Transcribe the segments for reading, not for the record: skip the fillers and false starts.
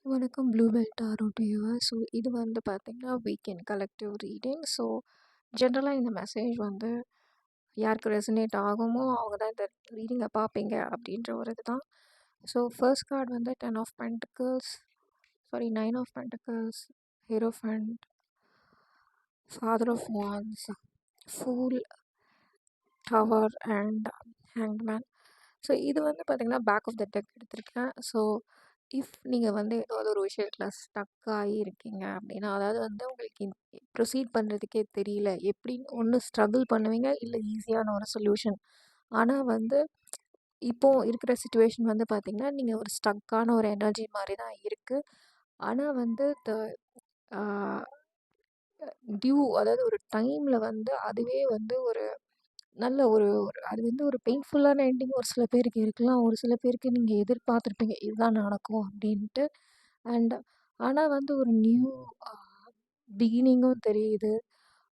வணக்கம் blue bell tarot viewers. So இது வந்து பார்த்தீங்கன்னா வீக்கெண்ட் கலெக்டிவ் ரீடிங். ஸோ ஜென்ரலாக இந்த மெசேஜ் வந்து யாருக்கு ரெசனேட் ஆகுமோ அவங்க தான் இந்த ரீடிங்கை பார்ப்பீங்க அப்படின்ற ஒரு இதுதான். ஸோ ஃபர்ஸ்ட் கார்டு வந்து 10 of Pentacles, sorry 9 of Pentacles, Hierophant, Father of Wands, Fool, Tower and Hanged Man. So இது வந்து பார்த்தீங்கன்னா பேக் ஆஃப் த டெக் எடுத்திருக்கேன். ஸோ இஃப் நீங்கள் வந்து ஏதாவது ஒரு விஷயத்தில் ஸ்டக் ஆகி இருக்கீங்க அப்படின்னா, அதாவது வந்து உங்களுக்கு ப்ரொசீட் பண்ணுறதுக்கே தெரியல, எப்படின்னு ஒன்று ஸ்ட்ரகிள் பண்ணுவீங்க, இல்லை ஈஸியான ஒரு சொல்யூஷன். ஆனால் வந்து இப்போது இருக்கிற சுச்சுவேஷன் வந்து பார்த்திங்கன்னா நீங்கள் ஒரு ஸ்டக்கான ஒரு எனர்ஜி மாதிரி தான் இருக்குது. ஆனால் வந்து டியூ, அதாவது ஒரு டைமில் வந்து அதுவே வந்து ஒரு நல்ல ஒரு ஒரு அது வந்து ஒரு பெயின்ஃபுல்லான எண்டிங் ஒரு சில பேருக்கு இருக்கலாம். ஒரு சில பேருக்கு நீங்கள் எதிர்பார்த்துருப்பீங்க இதுதான் நடக்கும் அப்படின்ட்டு. அண்ட் ஆனால் வந்து ஒரு நியூ பிகினிங்கும் தெரியுது.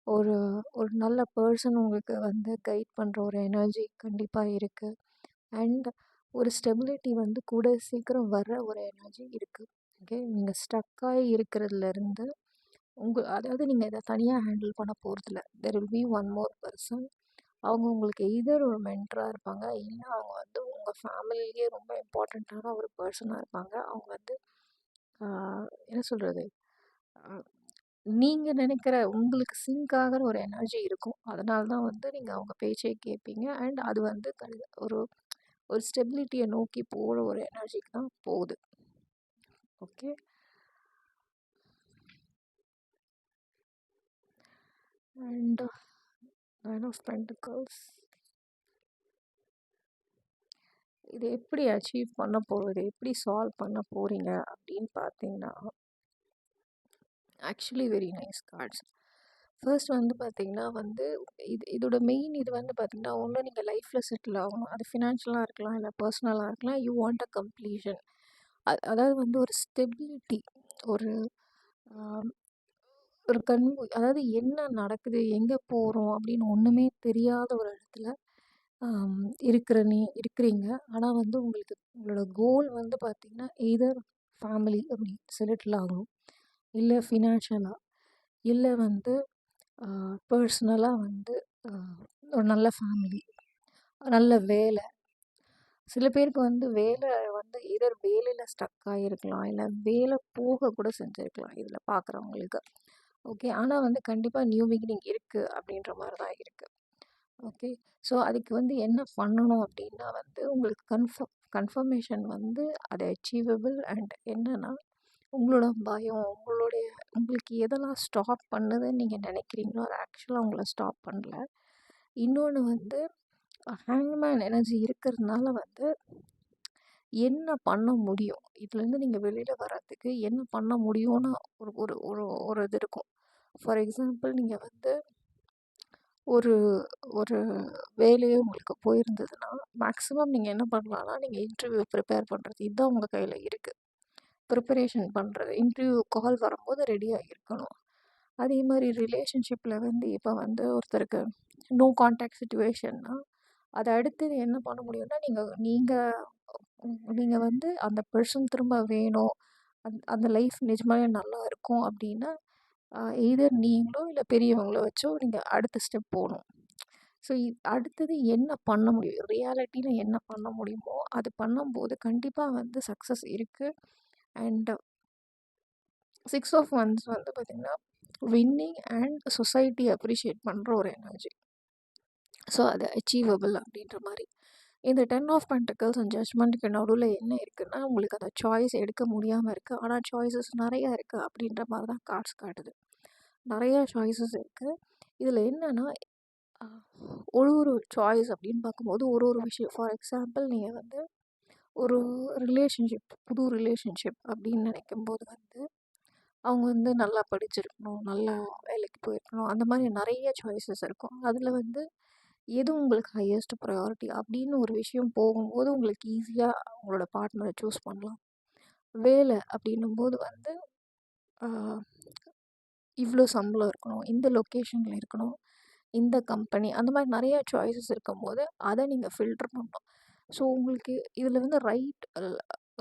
ஒரு ஒரு நல்ல பர்சன் உங்களுக்கு வந்து கைட் பண்ணுற ஒரு எனர்ஜி கண்டிப்பாக இருக்குது. அண்ட் ஒரு ஸ்டெபிலிட்டி வந்து கூட சீக்கிரம் வர்ற ஒரு எனர்ஜி இருக்குது. ஓகே, நீங்கள் ஸ்டக்காகி இருக்கிறதுலேருந்து அதாவது நீங்கள் இதை தனியாக ஹேண்டில் பண்ண போகிறதில்ல. There will be one more person. அவங்க உங்களுக்கு எதர் ஒரு மென்டராக இருப்பாங்க, இல்லை அவங்க வந்து உங்கள் ஃபேமிலியிலேயே ரொம்ப இம்பார்ட்டண்ட்டான ஒரு பர்சனாக இருப்பாங்க. அவங்க வந்து என்ன சொல்கிறது, நீங்கள் நினைக்கிற உங்களுக்கு சிங்க் ஆகிற ஒரு எனர்ஜி இருக்கும். அதனால தான் வந்து நீங்கள் அவங்க பேச்சை கேட்பீங்க. அண்ட் அது வந்து ஒரு ஒரு ஸ்டெபிலிட்டியை நோக்கி போகிற ஒரு எனர்ஜிக்கு தான் போகுது. ஓகே, அண்ட் 9 of Pentacles, இது எப்படி அச்சீவ் பண்ண போகிறது, எப்படி சால்வ் பண்ண போகிறீங்க அப்படின்னு பார்த்தீங்கன்னா, actually very nice cards. First வந்து பார்த்திங்கன்னா வந்து இதோட மெயின் இது வந்து பார்த்திங்கன்னா, ஒன்று நீங்கள் லைஃப்பில் செட்டில் ஆகணும். அது ஃபினான்ஷியலாக இருக்கலாம், இல்லை பர்சனலாக இருக்கலாம். You want a completion. அதாவது வந்து ஒரு ஸ்டெபிலிட்டி, ஒரு ஒரு அதாவது என்ன நடக்குது, எங்கே போகிறோம் அப்படின்னு ஒன்றுமே தெரியாத ஒரு இடத்துல இருக்கிறீங்க. ஆனால் வந்து உங்களுக்கு உங்களோட கோல் வந்து பார்த்திங்கன்னா எய்தர் ஃபேமிலி அப்படி செட்டில் ஆகணும், இல்லை ஃபினான்ஷியலாக, இல்லை வந்து பர்சனலாக வந்து ஒரு நல்ல ஃபேமிலி, நல்ல வேலை. சில பேருக்கு வந்து வேலை வந்து எதர் வேலையில் ஸ்டக் ஆகிருக்கலாம், இல்லை வேலை போக கூட செஞ்சுருக்கலாம் இதில் பார்க்குறவங்களுக்கு. ஓகே, ஆனால் வந்து கண்டிப்பாக நியூ பிகினிங் இருக்குது அப்படின்ற மாதிரி தான் இருக்குது. ஓகே, ஸோ அதுக்கு வந்து என்ன பண்ணணும் அப்படின்னா வந்து உங்களுக்கு கன்ஃபர்மேஷன் வந்து அது அச்சீவபிள். அண்ட் என்னென்னா உங்களோட பயம், உங்களுக்கு எதெல்லாம் ஸ்டாப் பண்ணுதுன்னு நீங்கள் நினைக்கிறீங்களோ அது ஆக்சுவலாக உங்களை ஸ்டாப் பண்ணல. இன்னொன்று வந்து ஹேங்மேன் எனர்ஜி இருக்கிறதுனால வந்து என்ன பண்ண முடியும், இதுலேருந்து நீங்கள் வெளியில் வர்றதுக்கு என்ன பண்ண முடியும்னு ஒரு ஒரு ஒரு ஒரு இது இருக்கும். ஃபார் எக்ஸாம்பிள், நீங்கள் வந்து ஒரு ஒரு வேலையே உங்களுக்கு போயிருந்ததுன்னா மேக்ஸிமம் நீங்கள் என்ன பண்ணலான்னா, நீங்கள் இன்டர்வியூ ப்ரிப்பேர் பண்ணுறது இதுதான் உங்கள் கையில் இருக்குது. ப்ரிப்பரேஷன் பண்ணுறது, இன்டர்வியூ கால் வரும்போது ரெடியாக இருக்கணும். அதே மாதிரி ரிலேஷன்ஷிப்பில் வந்து இப்போ வந்து ஒருத்தருக்கு நோ கான்டாக்ட் சுச்சுவேஷன்னா அதை அடுத்தது என்ன பண்ண முடியும்னா, நீங்கள் வந்து அந்த பர்சன் திரும்ப வேணும், அந்த லைஃப் நிஜமாவே நல்லா இருக்கும் அப்படின்னா எய்தர் நீங்களோ இல்லை பெரியவங்களோ வச்சோ நீங்கள் அடுத்த ஸ்டெப் போகணும். ஸோ அடுத்தது என்ன பண்ண முடியும், ரியாலிட்டியில் என்ன பண்ண முடியுமோ அது பண்ணும்போது கண்டிப்பாக வந்து சக்ஸஸ் இருக்குது. அண்ட் 6 of Wands வந்து பார்த்திங்கன்னா வின்னிங் அண்ட் சொசைட்டி அப்ரிஷியேட் பண்ணுற ஒரு எனர்ஜி. ஸோ அது அச்சீவபிள் அப்படின்ற மாதிரி. இந்த 10 of Pentacles அண்ட் ஜட்ஜ்மெண்ட்டுக்கு நடுவில் என்ன இருக்குன்னா, உங்களுக்கு அந்த சாய்ஸ் எடுக்க முடியாமல் இருக்குது. ஆனால் சாய்ஸஸ் நிறையா இருக்குது அப்படின்ற மாதிரி தான் கார்ட்ஸ் காட்டுது. நிறையா சாய்ஸஸ் இருக்குது. இதில் என்னென்னா ஒரு ஒரு சாய்ஸ் அப்படின்னு பார்க்கும்போது ஒரு ஒரு விஷயம். ஃபார் எக்ஸாம்பிள், நீங்கள் வந்து ஒரு புது ரிலேஷன்ஷிப் அப்படின்னு நினைக்கும்போது வந்து அவங்க வந்து நல்லா படிச்சிருக்கணும், நல்லா வேலைக்கு போயிருக்கணும், அந்த மாதிரி நிறைய சாய்ஸஸ் இருக்கும். அதில் வந்து எது உங்களுக்கு ஹையஸ்ட் ப்ரையாரிட்டி அப்படின்னு ஒரு விஷயம் போகும்போது உங்களுக்கு ஈஸியாக உங்களோட பார்ட்னரை சூஸ் பண்ணலாம். வேலை அப்படின்னும்போது வந்து இவ்வளோ சம்பளம் இருக்கணும், இந்த லொக்கேஷனில் இருக்கணும், இந்த கம்பெனி, அந்த மாதிரி நிறையா சாய்ஸஸ் இருக்கும்போது அதை நீங்கள் ஃபில்டர் பண்ணணும். ஸோ உங்களுக்கு இதில் வந்து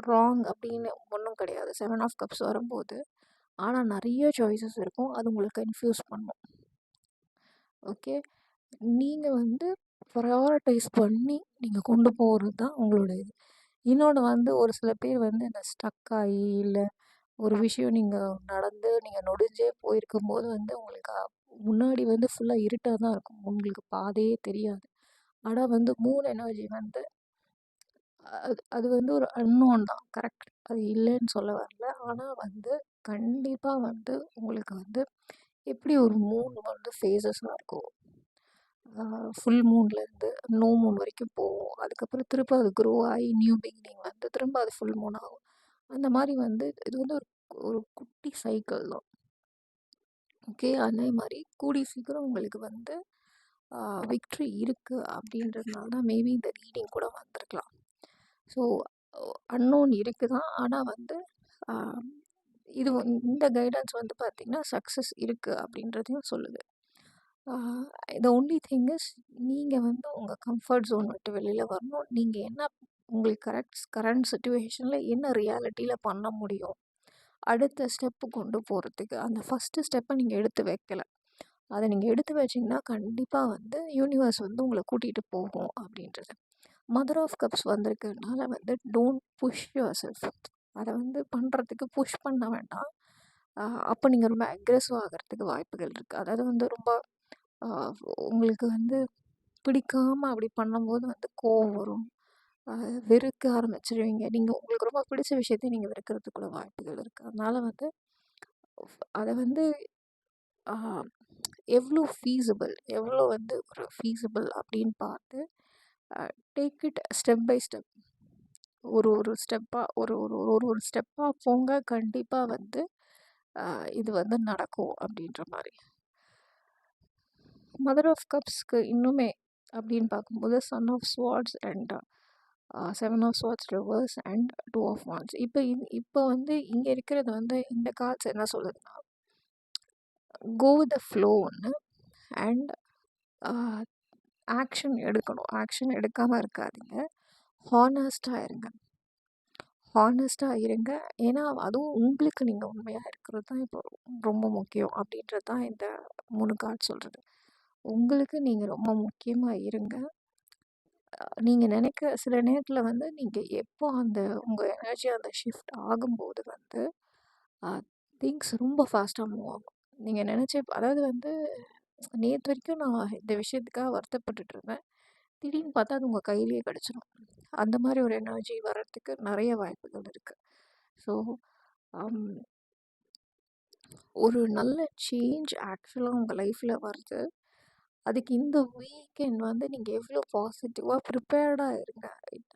ராங் அப்படின்னு ஒன்றும் கிடையாது. 7 ஆஃப் கப்ஸ் வரும்போது. ஆனால் நிறைய சாய்ஸஸ் இருக்கும். அது உங்களுக்கு கன்ஃப்யூஸ் பண்ணும். ஓகே. நீங்கள் வந்து ப்ரையாரிட்டைஸ் பண்ணி நீங்கள் கொண்டு போகிறது தான் உங்களோட இது. இன்னொன்று வந்து ஒரு சில பேர் வந்து இந்த ஸ்டக் ஆகி இல்லை ஒரு விஷயம் நீங்கள் நடந்து நீங்கள் நொடிஞ்சே போயிருக்கும்போது வந்து உங்களுக்கு முன்னாடி வந்து ஃபுல்லாக இருட்டாக தான் இருக்கும். உங்களுக்கு பாதையே தெரியாது. ஆனால் வந்து மூன் எனர்ஜி வந்து அது அது வந்து ஒரு அன்னோன் தான். கரெக்ட். அது இல்லைன்னு சொல்ல வரல. ஆனால் வந்து கண்டிப்பாக வந்து உங்களுக்கு வந்து எப்படி ஒரு மூன் வந்து ஃபேஸஸாக இருக்கும். ஃபுல் மூன்லேருந்து நோ மூன் வரைக்கும் போகும். அதுக்கப்புறம் திரும்ப அது க்ரோ ஆகி நியூ பிகினிங் வந்து திரும்ப அது ஃபுல் மூன் ஆகும். அந்த மாதிரி வந்து இது வந்து ஒரு ஒரு குட்டி சைக்கிள் தான். ஓகே. அதே மாதிரி கூடிய சீக்கிரம் உங்களுக்கு வந்து விக்ட்ரி இருக்குது அப்படின்றதுனால தான் மேபி இந்த ரீடிங் கூட வந்திருக்கலாம். ஸோ அன்னோன் இருக்குது தான். ஆனால் வந்து இது இந்த கைடன்ஸ் வந்து பார்த்திங்கன்னா சக்ஸஸ் இருக்குது அப்படின்றதையும் சொல்லுது. த ஒன்லி திங் இஸ் நீங்கள் வந்து உங்கள் கம்ஃபர்ட் ஜோன் விட்டு வெளியில் வரணும். நீங்கள் என்ன உங்களுக்கு கரண்ட் சுச்சுவேஷனில் என்ன ரியாலிட்டியில் பண்ண முடியும், அடுத்த ஸ்டெப்பு கொண்டு போகிறதுக்கு அந்த ஃபஸ்ட்டு ஸ்டெப்பை நீங்கள் எடுத்து வைக்கலை. அதை நீங்கள் எடுத்து வச்சிங்கன்னா கண்டிப்பாக வந்து யூனிவர்ஸ் வந்து உங்களை கூட்டிகிட்டு போகும் அப்படின்றது. மதர் ஆஃப் கப்ஸ் வந்திருக்கிறதுனால வந்து டோன்ட் புஷ் யுவர் செல்ஃப். அதை வந்து பண்ணுறதுக்கு புஷ் பண்ண வேண்டாம். அப்போ நீங்கள் ரொம்ப அக்ரெசிவ் ஆகிறதுக்கு வாய்ப்புகள் இருக்குது. அதாவது வந்து ரொம்ப உங்களுக்கு வந்து பிடிக்காமல் அப்படி பண்ணும்போது வந்து கோவம் வரும், வெறுக்க ஆரம்பிச்சிருவீங்க. நீங்கள் உங்களுக்கு ரொம்ப பிடிச்ச விஷயத்தையும் நீங்கள் வெறுக்கிறதுக்குள்ள வாய்ப்புகள் இருக்குது. அதனால் வந்து அதை வந்து எவ்வளோ ஃபீஸிபிள் எவ்வளோ வந்து ஒரு ஃபீஸிபிள் அப்படின்னு பார்த்து take it step by step. ஒரு ஸ்டெப்பாக ஒரு ஸ்டெப்பாக போங்க. கண்டிப்பாக வந்து இது வந்து நடக்கும் அப்படின்ற மாதிரி. மதர் ஆஃப் கப்ஸ்க்கு இன்னுமே அப்படின்னு பார்க்கும்போது sun of swords and 7 of swords reverse and 2 of wands. இப்போ வந்து இங்கே இருக்கிறது வந்து இந்த கார்ட்ஸ் என்ன சொல்லுதுன்னா, கோ வித் த ஃப்ளோ ஒன்று அண்ட் ஆக்ஷன் எடுக்கணும். ஆக்ஷன் எடுக்காமல் இருக்காதீங்க. ஹானஸ்ட்டாக இருங்க. ஹானஸ்ட்டாக இருங்க. ஏன்னா அதுவும் உங்களுக்கு நீங்கள் உண்மையாக இருக்கிறது தான் இப்போ ரொம்ப முக்கியம் அப்படின்றது தான் இந்த 3 கார்டு சொல்கிறது. உங்களுக்கு நீங்கள் ரொம்ப முக்கியமாக இருங்க. நீங்கள் நினைக்க சில நேரத்தில் வந்து நீங்கள் எப்போ அந்த உங்கள் எனர்ஜி அந்த ஷிஃப்ட் ஆகும்போது வந்து திங்ஸ் ரொம்ப ஃபாஸ்ட்டாக மூவ் ஆகும். நீங்கள் நினச்சி அதாவது வந்து நேற்று வரைக்கும் நான் இந்த விஷயத்துக்காக வருத்தப்பட்டுட்டு இருந்தேன். திடீர்னு பார்த்தா அது உங்கள் கையிலேயே கிடச்சிடும். அந்த மாதிரி ஒரு எனர்ஜி வர்றதுக்கு நிறைய வாய்ப்புகள் இருக்குது. ஸோ ஒரு நல்ல சேஞ்ச் ஆக்சுவலாக உங்கள் லைஃப்பில் வருது. அதுக்கு இந்த வீக்கெண்ட் வந்து நீங்கள் எவ்வளோ பாசிட்டிவாக ப்ரிப்பேர்டாக இருங்க.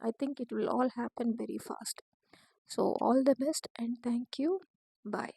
I think it will all happen very fast. So all the best and thank you. Bye.